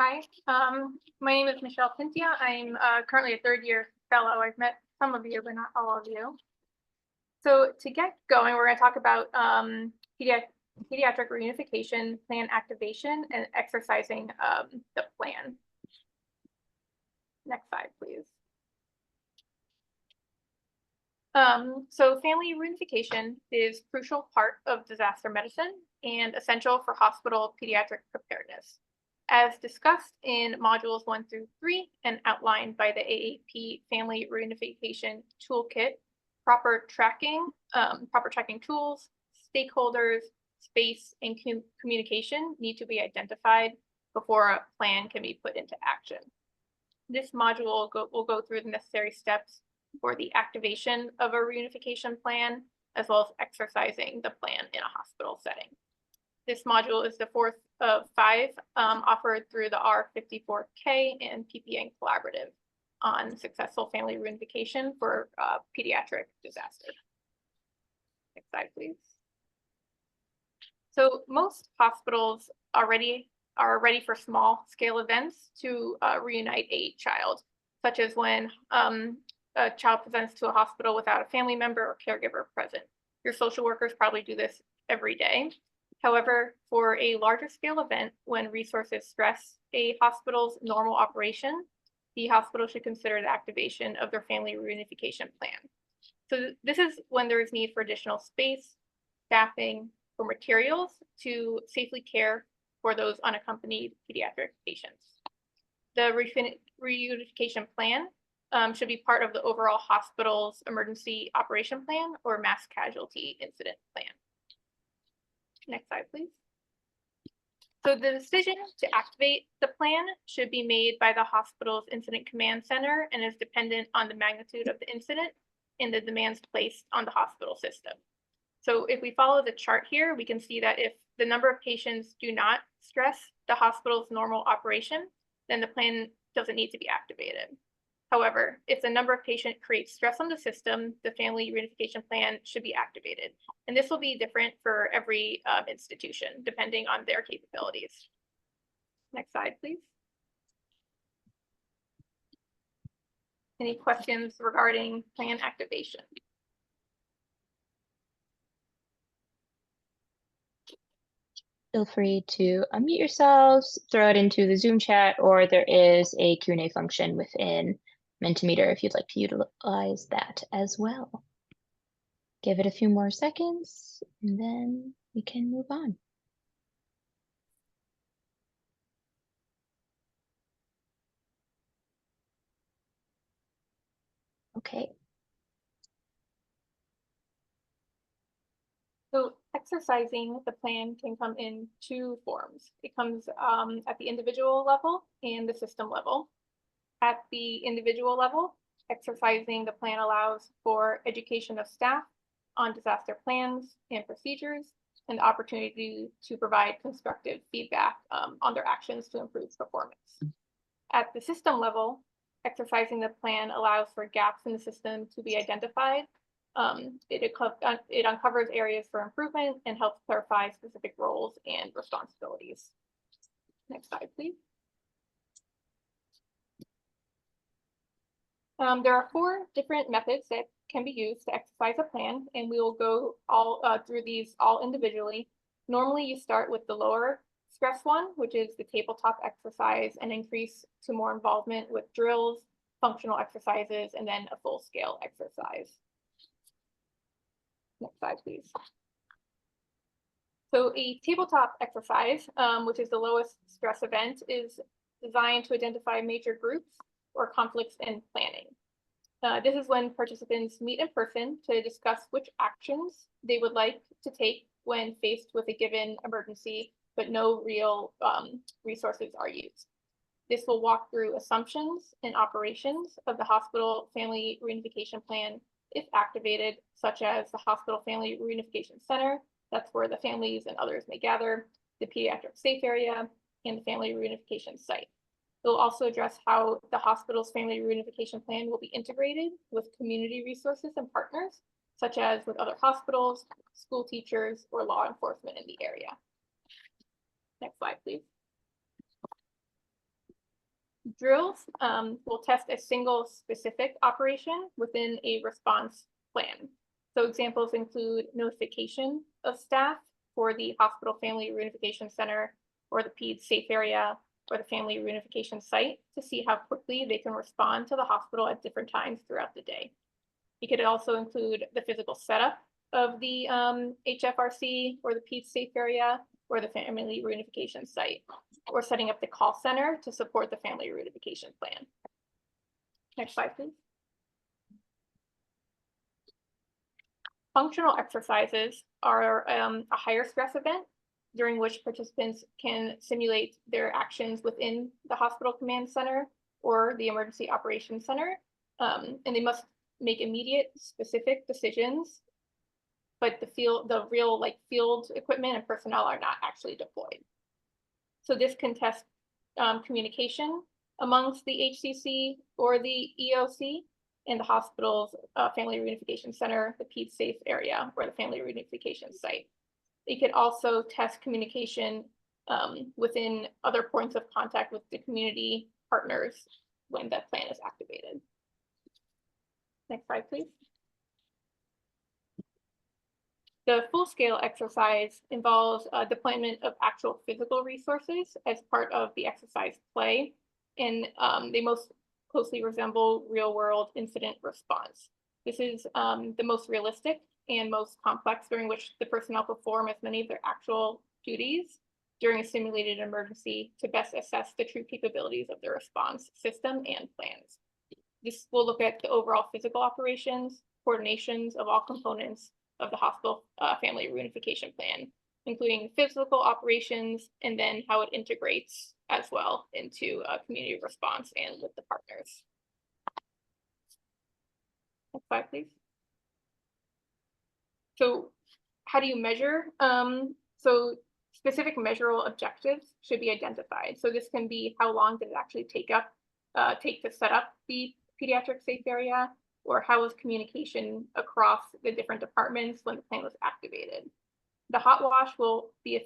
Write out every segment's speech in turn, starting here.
Hi, my name is Michelle Pintia. I'm currently a third-year fellow. I've met some of you, but not all of you. So to get going, we're going to talk about pediatric reunification, plan activation, and exercising the plan. Next slide, please. So family reunification is a crucial part of disaster medicine and essential for hospital pediatric preparedness. As discussed in modules 1 through 3 and outlined by the AAP Family Reunification Toolkit, proper tracking tools, stakeholders, space, and communication need to be identified before a plan can be put into action. This module will go through the necessary steps for the activation of a reunification plan, as well as exercising the plan in a hospital setting. This module is the fourth of 5 offered through the R54K and PPN Collaborative on successful family reunification for pediatric disaster. Next slide, please. So most hospitals are ready for small scale events to reunite a child, such as when a child presents to a hospital without a family member or caregiver present. Your social workers probably do this every day. However, for a larger scale event, when resources stress a hospital's normal operation, the hospital should consider the activation of their family reunification plan. So this is when there is need for additional space, staffing, or materials to safely care for those unaccompanied pediatric patients. The reunification plan should be part of the overall hospital's emergency operation plan or mass casualty incident plan. Next slide, please. So the decision to activate the plan should be made by the hospital's incident command center and is dependent on the magnitude of the incident and the demands placed on the hospital system. So if we follow the chart here, we can see that if the number of patients do not stress the hospital's normal operation, then the plan doesn't need to be activated. However, if the number of patients creates stress on the system, the family reunification plan should be activated. And this will be different for every institution, depending on their capabilities. Next slide, please. Any questions regarding plan activation? Feel free to unmute yourselves, throw it into the Zoom chat, or there is a Q&A function within Mentimeter if you'd like to utilize that as well. Give it a few more seconds, and then we can move on. Okay. So exercising the plan can come in 2 forms. It comes at the individual level and the system level. At the individual level, exercising the plan allows for education of staff on disaster plans and procedures and the opportunity to provide constructive feedback on their actions to improve performance. At the system level, exercising the plan allows for gaps in the system to be identified. It uncovers areas for improvement and helps clarify specific roles and responsibilities. Next slide, please. There are 4 different methods that can be used to exercise a plan, and we will go all through these all individually. Normally, you start with the lower stress one, which is the tabletop exercise, and increase to more involvement with drills, functional exercises, and then a full-scale exercise. Next slide, please. So a tabletop exercise, which is the lowest stress event, is designed to identify major groups or conflicts in planning. This is when participants meet in person to discuss which actions they would like to take when faced with a given emergency, but no real resources are used. This will walk through assumptions and operations of the hospital family reunification plan if activated, such as the hospital family reunification center, that's where the families and others may gather, the pediatric safe area, and the family reunification site. It will also address how the hospital's family reunification plan will be integrated with community resources and partners, such as with other hospitals, school teachers, or law enforcement in the area. Next slide, please. Drills will test a single specific operation within a response plan. So examples include notification of staff for the Hospital Family Reunification Center or the PEDS safe area or the Family Reunification site to see how quickly they can respond to the hospital at different times throughout the day. It could also include the physical setup of the HFRC or the PEDS safe area or the Family Reunification site, or setting up the call center to support the Family Reunification plan. Next slide, please. Functional exercises are a higher stress event during which participants can simulate their actions within the hospital command center or the emergency operations center, and they must make immediate specific decisions, but the real field equipment and personnel are not actually deployed. So this can test communication amongst the HCC or the EOC in the hospital's Family Reunification Center, the PEDS safe area, or the Family Reunification site. They could also test communication within other points of contact with the community partners when that plan is activated. Next slide, please. The full-scale exercise involves deployment of actual physical resources as part of the exercise play, and they most closely resemble real-world incident response. This is the most realistic and most complex, during which the personnel perform as many of their actual duties during a simulated emergency to best assess the true capabilities of the response system and plans. This will look at the overall physical operations, coordinations of all components of the hospital family reunification plan, including physical operations, and then how it integrates as well into community response and with the partners. Next slide, please. So how do you measure? So specific measurable objectives should be identified. So this can be how long did it actually take to set up the pediatric safe area, or how was communication across the different departments when the plan was activated. The hot wash will be a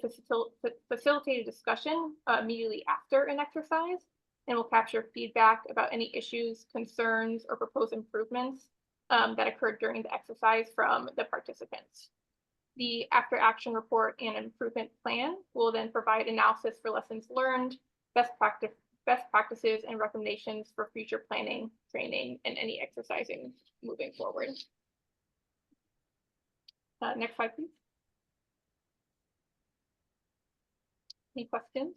facilitated discussion immediately after an exercise, and will capture feedback about any issues, concerns, or proposed improvements that occurred during the exercise from the participants. The after action report and improvement plan will then provide analysis for lessons learned, best practices, and recommendations for future planning, training, and any exercising moving forward. Next slide, please. Any questions?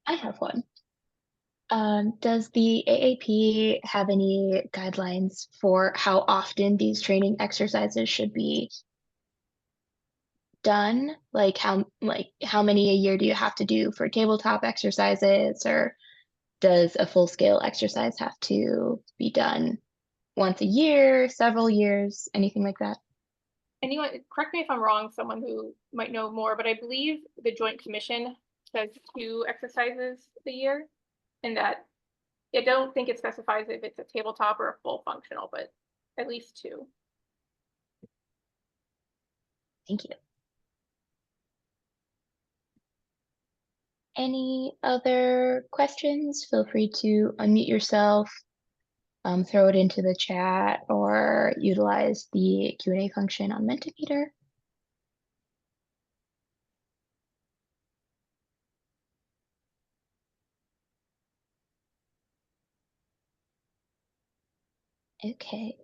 I have one. Does the AAP have any guidelines for how often these training exercises should be done? Like how many a year do you have to do for tabletop exercises, or does a full-scale exercise have to be done once a year, several years, anything like that? Anyone, correct me if I'm wrong, someone who might know more, but I believe the Joint Commission says 2 exercises a year, and that I don't think it specifies if it's a tabletop or a full functional, but at least 2. Thank you. Any other questions? Feel free to unmute yourself, throw it into the chat, or utilize the Q&A function on Mentimeter. Okay.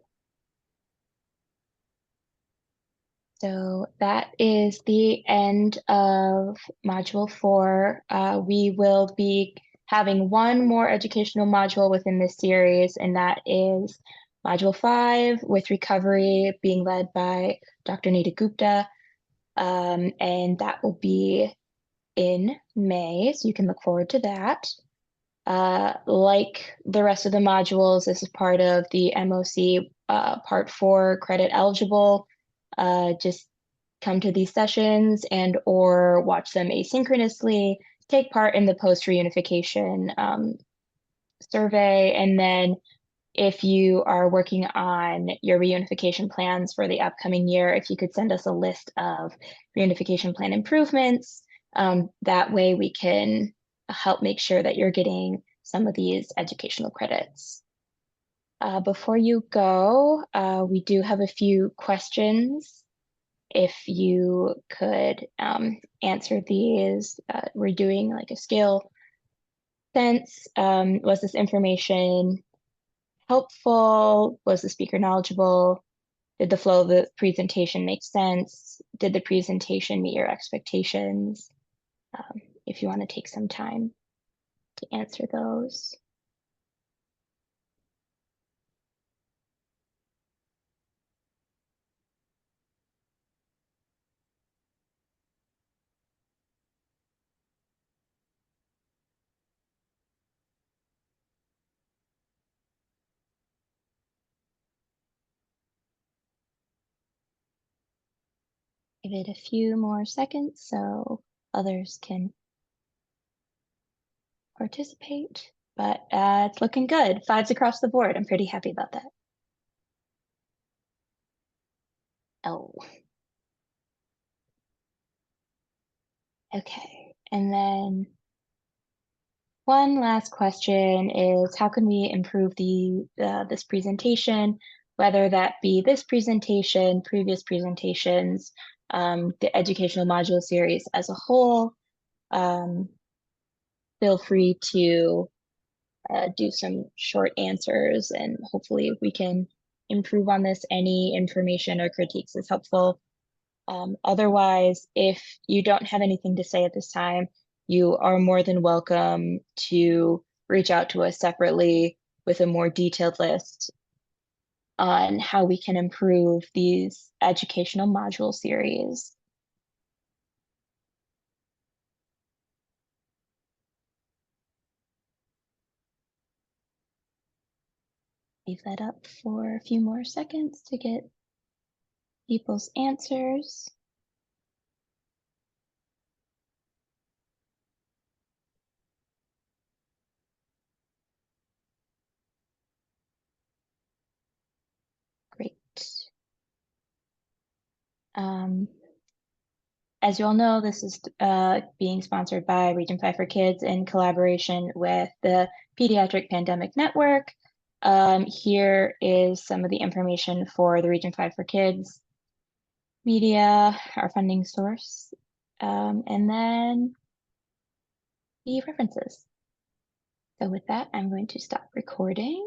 So that is the end of Module 4. We will be having one more educational module within this series, and that is Module 5 with recovery, being led by Dr. Nita Gupta. And that will be in May, so you can look forward to that. Like the rest of the modules, this is part of the MOC Part 4 credit eligible. Just come to these sessions and or watch them asynchronously, take part in the post-reunification survey, and then if you are working on your reunification plans for the upcoming year, if you could send us a list of reunification plan improvements, that way we can help make sure that you're getting some of these educational credits. Before you go, we do have a few questions. If you could answer these, we're doing like a scale sense. Was this information helpful? Was the speaker knowledgeable? Did the flow of the presentation make sense? Did the presentation meet your expectations? If you want to take some time to answer those. Give it a few more seconds so others can participate, but it's looking good. 5s across the board. I'm pretty happy about that. Oh. Okay, and then one last question is how can we improve this presentation, whether that be this presentation, previous presentations, the educational module series as a whole. Feel free to do some short answers and hopefully we can improve on this. Any information or critiques is helpful. Otherwise, if you don't have anything to say at this time, you are more than welcome to reach out to us separately with a more detailed list on how we can improve these educational module series. Leave that up for a few more seconds to get people's answers. Great. As you all know, this is being sponsored by Region 5 for Kids in collaboration with the Pediatric Pandemic Network. Here is some of the information for the Region 5 for Kids media, our funding source, and then the references. So with that, I'm going to stop recording.